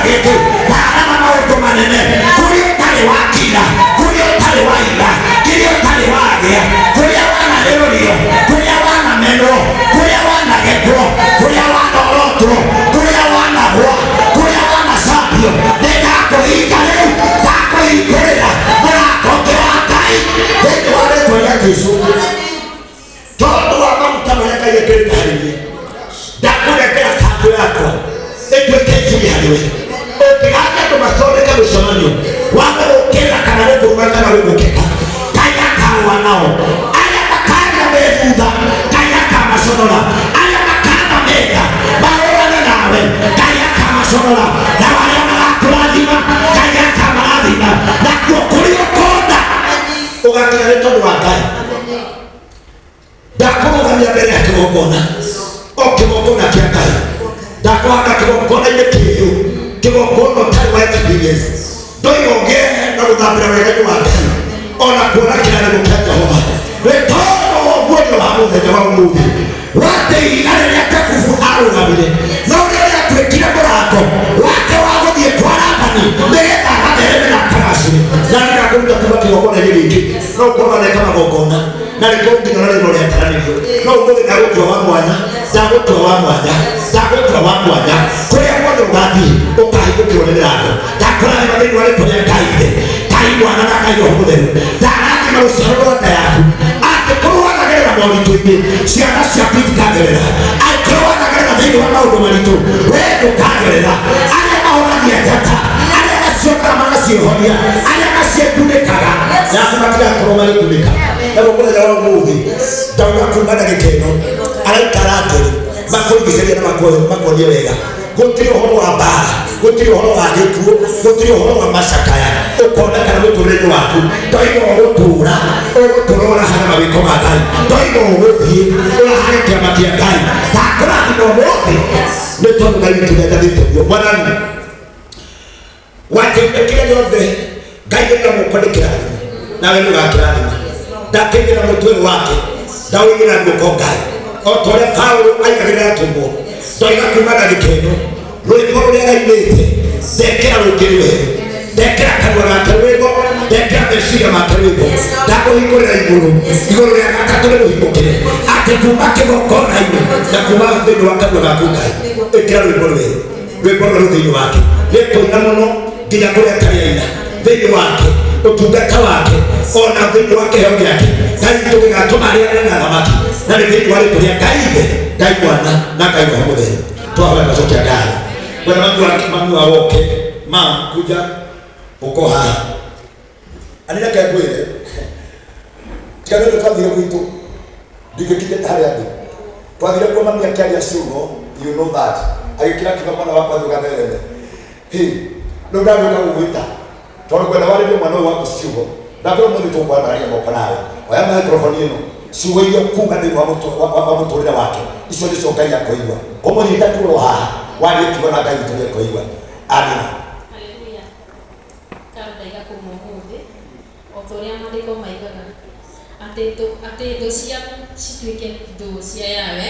gitu na maundu manene kuri utari wakira kuri utari waira kiri utari wagia kuri wana lerorio kuri wana meno kuri wana getwo kuri wana oroto kuri wana hwa kuri wana sabio ndekako ikare tako ikorera murako kewakai ndio wale toya Yesu todo wamamuta mayaka yekeritariye ndakurekera kandu yako etwekezi hariwe okihanga tumasoneka musomanyo wako ukera kana rukumaka na rukeka kaya kawa nao aya makanda wefuza kaya kama sonora aya makanda mega baona nawe kaya kama sonora na wale wanakuladima kaya kama adina na kukulia konda ugakira retondo wakai ndakurugamia mbere ya kigongona okigongona kia Ngai ndakwenda kigongona yekiyo kigongona tari wa experience ndoyoge na guthambira wega wa Ngai ona kuona kirare gukya Jehova retondo woguo wa muthenya wa umuthi wate igare rya kakufu arugamire na uria twekire murako wake wa guthie twarabani nigetha agathereme na karacini na nĩrakuruta kuma kigongona gĩkĩ no ũkorwo nĩ kama gongona na rĩkonginya na rĩno rĩataranĩrio no ũmũthĩ ndagũtua wa mwanya ndagũtua wa mwanya ndagũtua wa mwanya kũrĩa guothe ũgathiĩ ũkahingũkĩrwo nĩ mĩrango ndakũrathima thĩinĩ wa rĩtwa rĩa Ngai Ngai Mwana na Ngai Roho Mũtheru ndarathima rũciaro rwa nda yaku angĩkorwo wanagerera moritũ-inĩ ciana ciaku itikagerera angĩkorwo wanagerera thĩinĩ wa maũndũ maritũ wee ndũkagerera arĩa mahonagia njata arĩa maciokaga magaciĩhonia arĩa maciĩkunĩkaga yaku matigakorwo magĩkunĩka nabo mũthenya wa ũmũthĩ ndauga kuma ndagĩka ĩno araikara atĩrĩ makũrigicĩria na makuonie wega gũtirĩ ũhoro wa mbara gũtirĩ ũhoro wa gĩkuũ gũtirĩ ũhoro wa macakaya ũkonekana mũtũrĩre waku ndoiga ũgũtũra ũrahana mawĩko ma Ngai ndoiga ũgũthiĩ ũrahane kĩama kĩa Ngai ndakũrathima ũmũthĩ nĩ tondũ Ngai witũ nĩendathĩte guo mwathani wakĩmbĩkire gĩothe Ngai ĩna moko nĩ kĩrathimo nawe nĩũgakĩrathima ndakĩigĩra mũtwe wake ndawĩigĩra guoko Ngai o ta ũrĩa Paulo aigagĩrĩra atũmwo ndoiga kuma ndagĩka ĩno rwĩmbo rũrĩa raimĩte ndekĩra rũngĩ rwerũ ndekĩra kanua gake rwĩmbo ndekĩra meciria make rwĩmbo ndakũhingũrĩra igũrũ rĩa gatatũ rĩmũhingũkĩre atĩ kuma kĩgongona-inĩ na kuma thĩinĩ wa kanua gaku Ngai ĩkĩra rwĩmbo rwerũ rwĩmbo rwerũ thĩinĩ wake nĩkũina mũno nginya kũrĩa tarĩaina thĩinĩ wake ũtungata wake ona thĩinĩ wa kĩheo gĩake Ngai tũgĩgatũma arĩa arĩa na thamaki na nĩ thĩinĩ wa rĩtwa rĩa Ngai Ngai Mwana na Ngai Roho Mũtheru twahoya macokia Ngai wena mami wa woke ma kuja uko haha anina kaigwire tikano twathire gwitũ ndikĩkinyĩte harĩa ndĩ twathire kwa mami akĩaria ciugo you know that agĩkĩra kĩgongona wakwa thugatherere no ndagũka gũgwĩta tondũ kwenda warĩrie mwana ũyũ waku ciugo ndakorwo mũthĩ tũkwandaria moko nawe oya microphone ĩno ciugo iria kuga thĩinĩ wa mũtũrĩre wake icio nĩcio Ngai akoigua ũmũnyita tuoro haha warie kiugo na Ngai witũ nĩakoigua amina haleluya ndaiga kũmũmũthĩ o ta ũrĩa maandĩko maigaga atĩ thũ ciaku cituĩke thũ cia Yawe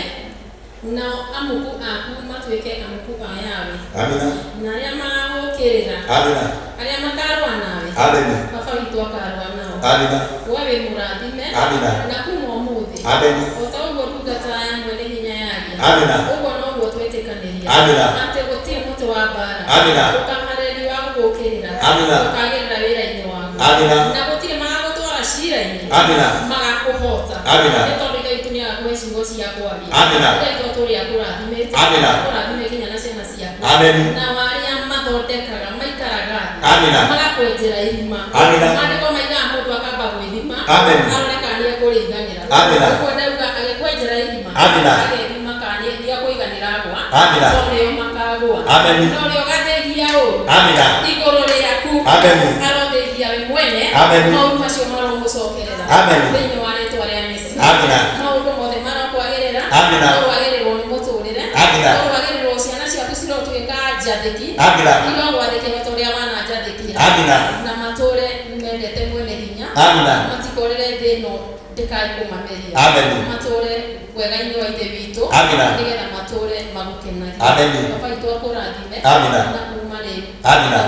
nao amuku aku matuĩke amuku a Yawe amina na arĩa magagũũkĩrĩra amina arĩa makarũa nawe amina baba witũ akarũa nao amina we wĩ mũrathime amina na kuma ũmũthĩ amina o ta ũguo ndungata ya mwene hinya yaria amina ũguo noguo twĩtĩkanĩria amina atĩ gũtirĩ mũtĩ wa mbara amina ũkaharĩri wa gũgũũkĩrĩra amina ũkagĩrĩra wĩra-inĩ waku amina na gũtirĩ magagũtwara cira-inĩ amina magakũhota amina nĩ tondũ Ngai witũ nĩagakũhe ciugo cia kwaria amina Ngai witũ ũrĩa akũrathimĩte amina akũrathime nginya na ciana ciaku amen na arĩa mathondekaga maikaraga amina magakwenjera irima amina maandĩko maigaga mũndũ akamba gwĩthima amen arore kana nĩekũrĩiganĩra amina ũguo ndauga agĩkwenjera irima amina agethima kana nĩekũiganĩra agwa amina tondũ nĩo makagũa amen no rĩo gathĩgia ũũ amina igũrũ rĩaku amen arothĩgia we mwene amen maũndũ macio maromũcokerera amen thĩinĩ wa rĩtwa rĩa Mesiya amina maũndũ mothe marakwagĩrĩra amina no wagĩrĩrwo nĩ mũtũrĩre amina no wagĩrĩrwo ciana ciaku cirotuĩka njathĩki amina irogwathĩkĩra ta ũrĩa wananjathĩkĩra amina na matũre mendete mwene hinya amina matikorere thĩ ĩno ndĩkae kũmameria amen matũre wega-inĩ wa ithe witũ amina nĩgetha matũre magũkenagia amen baba witũ akũrathime amina na kuma rĩu Amina.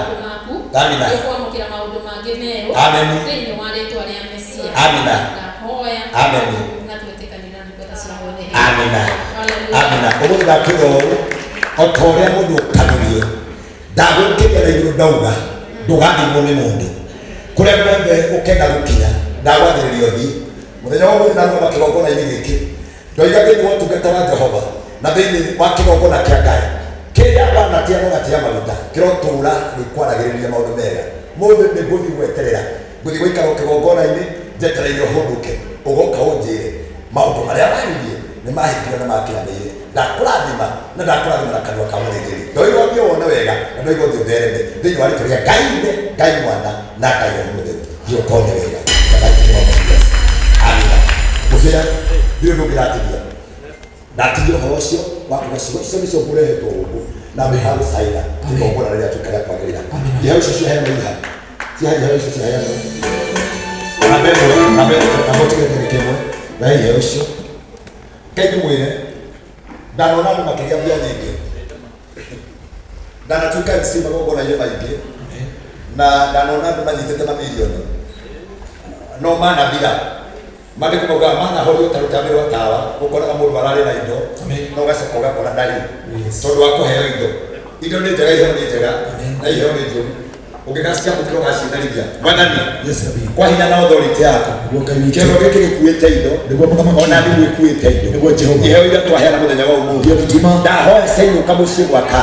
Amina. Kwamukira maundu mangi meru. Amen. Thĩinĩ wa rĩĩtwa rĩa Mesia. Amina. Ndahoya. Amen. Na twĩtĩkanĩra nĩ ngwenda cia wothe. Amina. Amina. Ũgũthiĩ gakĩro otoria mũndũ ũkanurie. Ndagũkĩria na igũrũ ndauga. Ndũgathimwo nĩ mũndũ. Kũrĩa guothe ũkenda gũkinya. Ndagwathĩrĩria ũthiĩ. Mũthenya wa ũmũthĩ ndarũgama kĩgongona-inĩ gĩkĩ. Ndoiga thĩinĩ wa ũtungata wa Jehova na thĩinĩ wa kĩgongona kĩa Ngai. Kĩrĩa wanatia mũgatia maguta kĩrotũra gĩkwaragĩrĩria maũndũ mega. Mũndũ nĩ ngũthiĩ gweterera. Ngũthiĩ gũikara kĩgongona-inĩ njetereire ũhũndũke. Ũgoka ũnjĩre maũndũ marĩa waririe nĩ mahingire na makinyanĩire. Ndakũrathima na ndakũrathima na kanua ka mũthĩnjĩri. Ndoiga ũthiĩ wone wega na ndoiga ũthiĩ ũthereme thĩinĩ wa rĩĩtwa rĩa Ngai Ithe, Ngai Mwana na Ngai Roho Mũtheru. Thiĩ ũkone wega. Amina. Mũbĩra ndiũ ndũngĩratithia. Ndatithia ũhoro ũcio wa kuga ciugo icio nĩcio ngũrehetwo gũkũ na mĩha gũcaina igongona rĩrĩa tũkarĩa kwagĩrĩra. Iheo icio ciaheanwo iha. Iheo icio ciaheanwo. Na mbere tigĩte kĩmwe na iheo icio. Ngai ndĩmwĩre ndanona andũ makĩgĩa mbia nyingĩ. Ndanatuĩka MC magongona-inĩ maingĩ na ndanona andũ manyitĩte mamirioni. No manathira. Maandĩko mauga manahorio ta rũtamĩ rwa tawa, ũkoraga mũndũ ararĩ na indo na ũgacoka ũgakora ndarĩ tondũ wa kũheo indo. Indo nĩ njega, iheo nĩ njega na iheo nĩ njũru. Ũngĩgacia mũkĩro gacinarithia Mwathani kwa hinya na authority yako. Kĩero gĩkĩ gĩkuĩte indo ona nĩ gwĩkuĩte indo. Iheo iria twaheana mũthenya wa ũmũthĩ. Ndahoya ciainũka mũciĩ gwaka.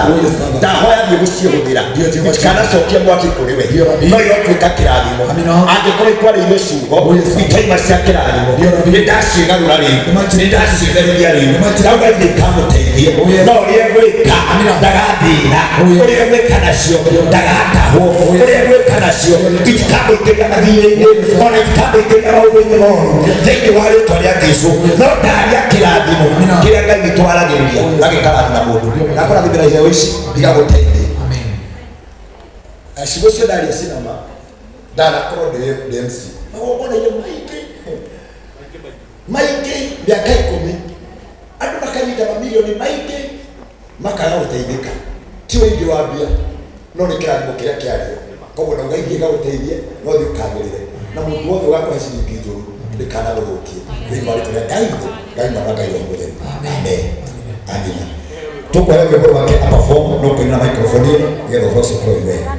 Ndahoya thiĩ gũciĩhũthĩra. Itikanacokia mwaki kũrĩ we. No irotuĩka kĩrathimo. Angĩkorwo ikwarĩire ciugo ikaima cia kĩrathimo. Nĩ ndaciĩgarũra rĩu. Nĩ ndaciĩtheria rĩu. Ndauga ithe ikamũteithie. No ũrĩa gwĩka ndagathĩna. Ũrĩa gwĩka nacio ndagatahwo. Ũrĩa gwĩka nacio itikamũingĩria mathirĩ-inĩ ona itikamũingĩria maũndũ-inĩ moru thĩinĩ wa rĩĩtwa rĩa Jesũ. No ndaria kĩrathimo kĩrĩa Ngai witũ aragĩrĩria na gĩkarathima mũndũ. Ndakũrathimĩra iheo ici igagũteithia. Ciugo cio ndaria cinama ndanakorwo ndĩ MC magongona-inĩ maingĩ mĩaka 10 andũ makanyita mamirioni maingĩ makaga gũteithĩka. Ti ũingĩ wa mbia no nĩ kĩrathimo kĩrĩa kĩario. Koguo ndauga ingĩ gagũteithie no thiĩ ũkagĩrĩre na mũndũ wothe ũgakũhe ciringi njũru ndĩkanagũthũkie thĩinĩ wa rĩĩtwa rĩa Ngai Ithe, Ngai Mwana na Ngai Roho Mũtheru. Amen. Amina. Tũkũhe rwĩmbo rwake aperform no kũina na microphone ĩno nĩgetha ũhoro ũcio ũkorwo wĩ wega.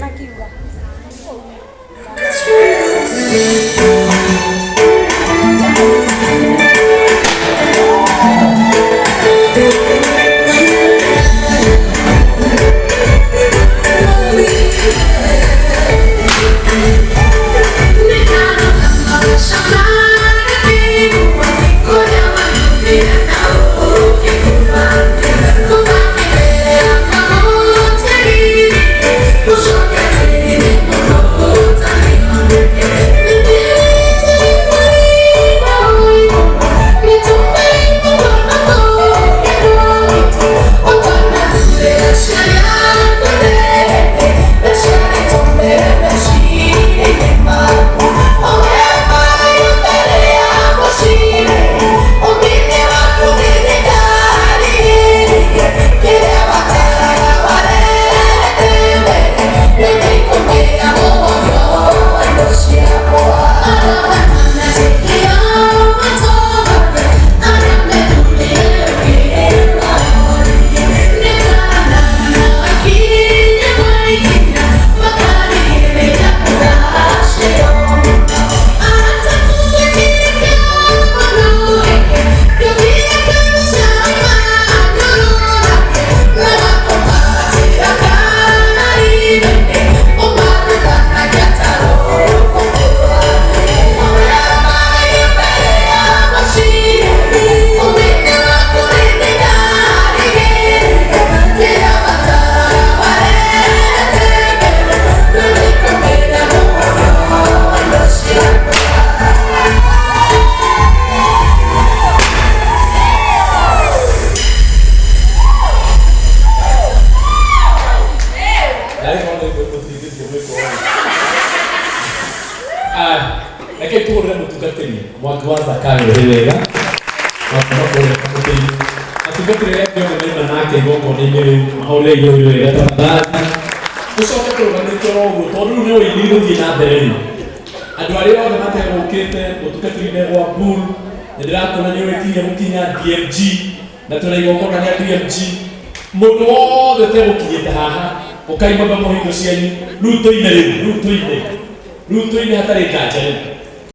ucoke turugamite roguo tondu ni uini guthii na mbere riu andu aria othe mategukite mutungatiri-ini gwa Bull ndirakona ni wekirie gukinya DMG na turaigokona ria DMG mundu wothe tegukinyite haha ukaima muhingo cianyu riu tuine hatari nganja riu